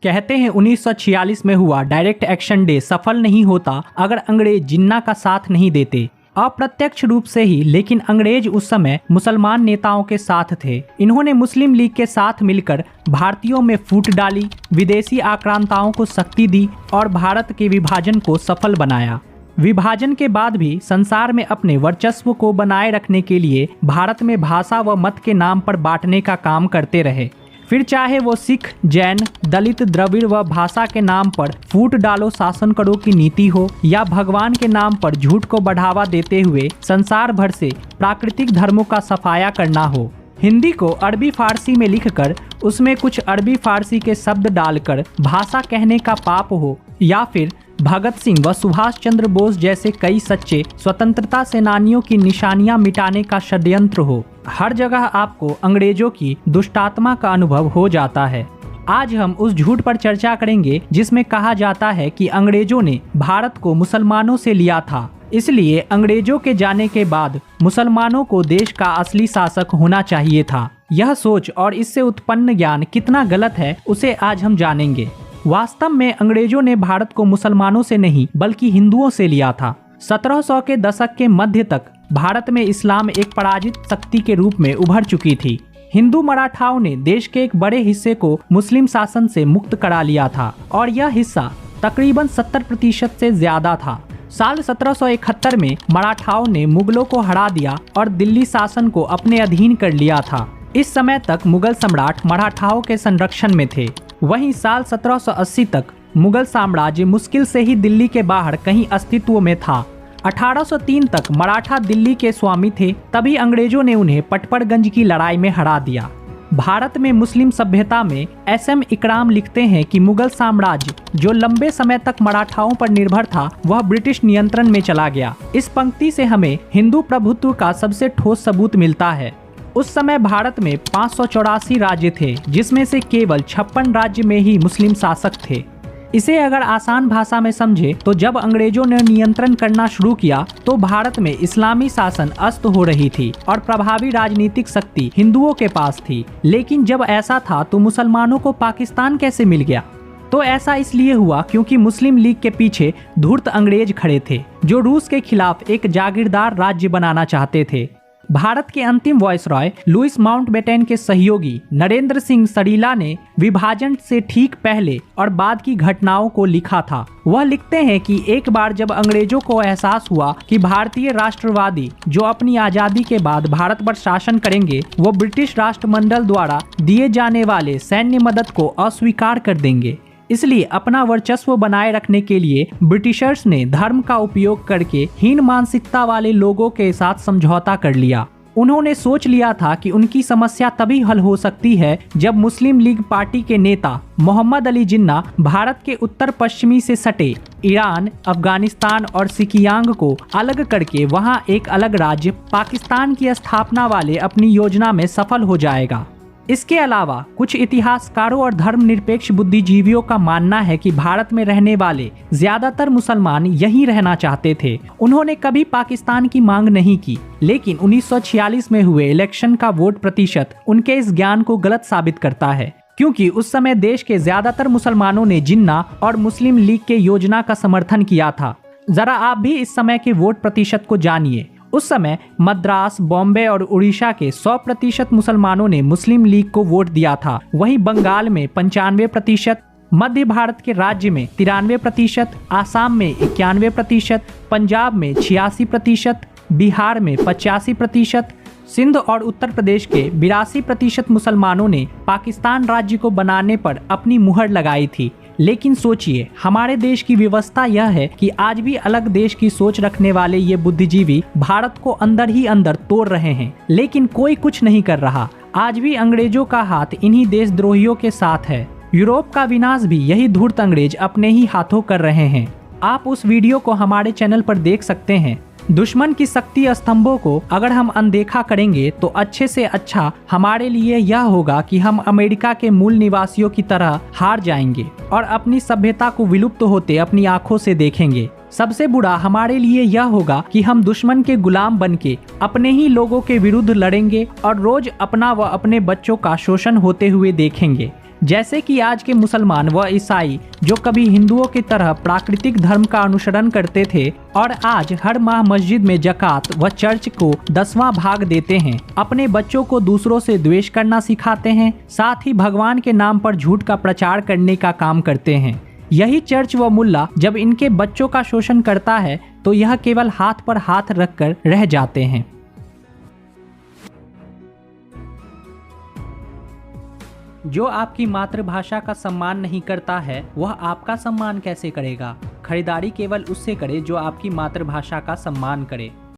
कहते हैं 1946 में हुआ डायरेक्ट एक्शन डे सफल नहीं होता अगर अंग्रेज जिन्ना का साथ नहीं देते। अप्रत्यक्ष रूप से ही, लेकिन अंग्रेज उस समय मुसलमान नेताओं के साथ थे। इन्होंने मुस्लिम लीग के साथ मिलकर भारतीयों में फूट डाली, विदेशी आक्रांताओं को शक्ति दी और भारत के विभाजन को सफल बनाया। विभाजन के बाद भी संसार में अपने वर्चस्व को बनाए रखने के लिए भारत में भाषा व मत के नाम पर बांटने का काम करते रहे। फिर चाहे वो सिख, जैन, दलित, द्रविड़ व भाषा के नाम पर फूट डालो शासन करो की नीति हो, या भगवान के नाम पर झूठ को बढ़ावा देते हुए संसार भर से प्राकृतिक धर्मों का सफाया करना हो। हिंदी को अरबी फारसी में लिखकर उसमें कुछ अरबी फारसी के शब्द डालकर भाषा कहने का पाप हो, या फिर भगत सिंह व सुभाष चंद्र बोस जैसे कई सच्चे स्वतंत्रता सेनानियों की निशानियां मिटाने का षड्यंत्र हो। हर जगह आपको अंग्रेजों की दुष्टात्मा का अनुभव हो जाता है। आज हम उस झूठ पर चर्चा करेंगे जिसमें कहा जाता है कि अंग्रेजों ने भारत को मुसलमानों से लिया था, इसलिए अंग्रेजों के जाने के बाद मुसलमानों को देश का असली शासक होना चाहिए था। यह सोच और इससे उत्पन्न ज्ञान कितना गलत है उसे आज हम जानेंगे। वास्तव में अंग्रेजों ने भारत को मुसलमानों से नहीं बल्कि हिंदुओं से लिया था। 1700 के दशक के मध्य तक भारत में इस्लाम एक पराजित शक्ति के रूप में उभर चुकी थी। हिंदू मराठाओं ने देश के एक बड़े हिस्से को मुस्लिम शासन से मुक्त करा लिया था और यह हिस्सा तकरीबन 70% से ज्यादा था। साल 1771 में मराठाओं ने मुगलों को हरा दिया और दिल्ली शासन को अपने अधीन कर लिया था। इस समय तक मुगल सम्राट मराठाओं के संरक्षण में थे। वहीं साल 1780 तक मुगल साम्राज्य मुश्किल से ही दिल्ली के बाहर कहीं अस्तित्व में था। 1803 तक मराठा दिल्ली के स्वामी थे, तभी अंग्रेजों ने उन्हें पटपड़गंज की लड़ाई में हरा दिया। भारत में मुस्लिम सभ्यता में SM इकराम लिखते हैं कि मुगल साम्राज्य जो लंबे समय तक मराठाओं पर निर्भर था वह ब्रिटिश नियंत्रण में चला गया। इस पंक्ति से हमें हिंदू प्रभुत्व का सबसे ठोस सबूत मिलता है। उस समय भारत में 584 राज्य थे, जिसमें से केवल 56 राज्य में ही मुस्लिम शासक थे। इसे अगर आसान भाषा में समझे तो जब अंग्रेजों ने नियंत्रण करना शुरू किया तो भारत में इस्लामी शासन अस्त हो रही थी और प्रभावी राजनीतिक शक्ति हिंदुओं के पास थी। लेकिन जब ऐसा था तो मुसलमानों को पाकिस्तान कैसे मिल गया? तो ऐसा इसलिए हुआ क्योंकि मुस्लिम लीग के पीछे धूर्त अंग्रेज खड़े थे जो रूस के खिलाफ एक जागीरदार राज्य बनाना चाहते थे। भारत के अंतिम वायसरॉय लुईस माउंटबेटन के सहयोगी नरेंद्र सिंह सरीला ने विभाजन से ठीक पहले और बाद की घटनाओं को लिखा था। वह लिखते हैं कि एक बार जब अंग्रेजों को एहसास हुआ कि भारतीय राष्ट्रवादी जो अपनी आजादी के बाद भारत पर शासन करेंगे वो ब्रिटिश राष्ट्रमंडल द्वारा दिए जाने वाले सैन्य मदद को अस्वीकार कर देंगे, इसलिए अपना वर्चस्व बनाए रखने के लिए ब्रिटिशर्स ने धर्म का उपयोग करके हीन मानसिकता वाले लोगों के साथ समझौता कर लिया। उन्होंने सोच लिया था कि उनकी समस्या तभी हल हो सकती है जब मुस्लिम लीग पार्टी के नेता मोहम्मद अली जिन्ना भारत के उत्तर पश्चिमी से सटे ईरान, अफगानिस्तान और सिकियांग को अलग करके वहां एक अलग राज्य पाकिस्तान की स्थापना वाले अपनी योजना में सफल हो जाएगा। इसके अलावा कुछ इतिहासकारों और धर्मनिरपेक्ष बुद्धिजीवियों का मानना है कि भारत में रहने वाले ज्यादातर मुसलमान यहीं रहना चाहते थे। उन्होंने कभी पाकिस्तान की मांग नहीं की, लेकिन 1946 में हुए इलेक्शन का वोट प्रतिशत उनके इस ज्ञान को गलत साबित करता है, क्योंकि उस समय देश के ज्यादातर मुसलमानों ने जिन्ना और मुस्लिम लीग के योजना का समर्थन किया था। जरा आप भी इस समय के वोट प्रतिशत को जानिए। उस समय मद्रास, बॉम्बे और उड़ीसा के 100% मुसलमानों ने मुस्लिम लीग को वोट दिया था। वहीं बंगाल में 95%, मध्य भारत के राज्य में 93%, आसाम में 91%, पंजाब में 86%, बिहार में 85%, सिंध और उत्तर प्रदेश के 82% मुसलमानों ने पाकिस्तान राज्य को बनाने पर अपनी मुहर लगाई थी। लेकिन सोचिए, हमारे देश की व्यवस्था यह है कि आज भी अलग देश की सोच रखने वाले ये बुद्धिजीवी भारत को अंदर ही अंदर तोड़ रहे हैं, लेकिन कोई कुछ नहीं कर रहा। आज भी अंग्रेजों का हाथ इन्हीं देशद्रोहियों के साथ है। यूरोप का विनाश भी यही धूर्त अंग्रेज अपने ही हाथों कर रहे हैं। आप उस वीडियो को हमारे चैनल पर देख सकते हैं। दुश्मन की शक्ति स्तंभों को अगर हम अनदेखा करेंगे तो अच्छे से अच्छा हमारे लिए यह होगा कि हम अमेरिका के मूल निवासियों की तरह हार जाएंगे और अपनी सभ्यता को विलुप्त होते अपनी आंखों से देखेंगे। सबसे बुरा हमारे लिए यह होगा कि हम दुश्मन के गुलाम बनके अपने ही लोगों के विरुद्ध लड़ेंगे और रोज अपना व अपने बच्चों का शोषण होते हुए देखेंगे। जैसे कि आज के मुसलमान व ईसाई जो कभी हिंदुओं की तरह प्राकृतिक धर्म का अनुसरण करते थे और आज हर माह मस्जिद में ज़कात व चर्च को 10वां भाग देते हैं, अपने बच्चों को दूसरों से द्वेष करना सिखाते हैं, साथ ही भगवान के नाम पर झूठ का प्रचार करने का काम करते हैं। यही चर्च व मुल्ला जब इनके बच्चों का शोषण करता है तो यह केवल हाथ पर हाथ रखकर रह जाते हैं। जो आपकी मातृभाषा का सम्मान नहीं करता है वह आपका सम्मान कैसे करेगा? खरीदारी केवल उससे करे जो आपकी मातृभाषा का सम्मान करे।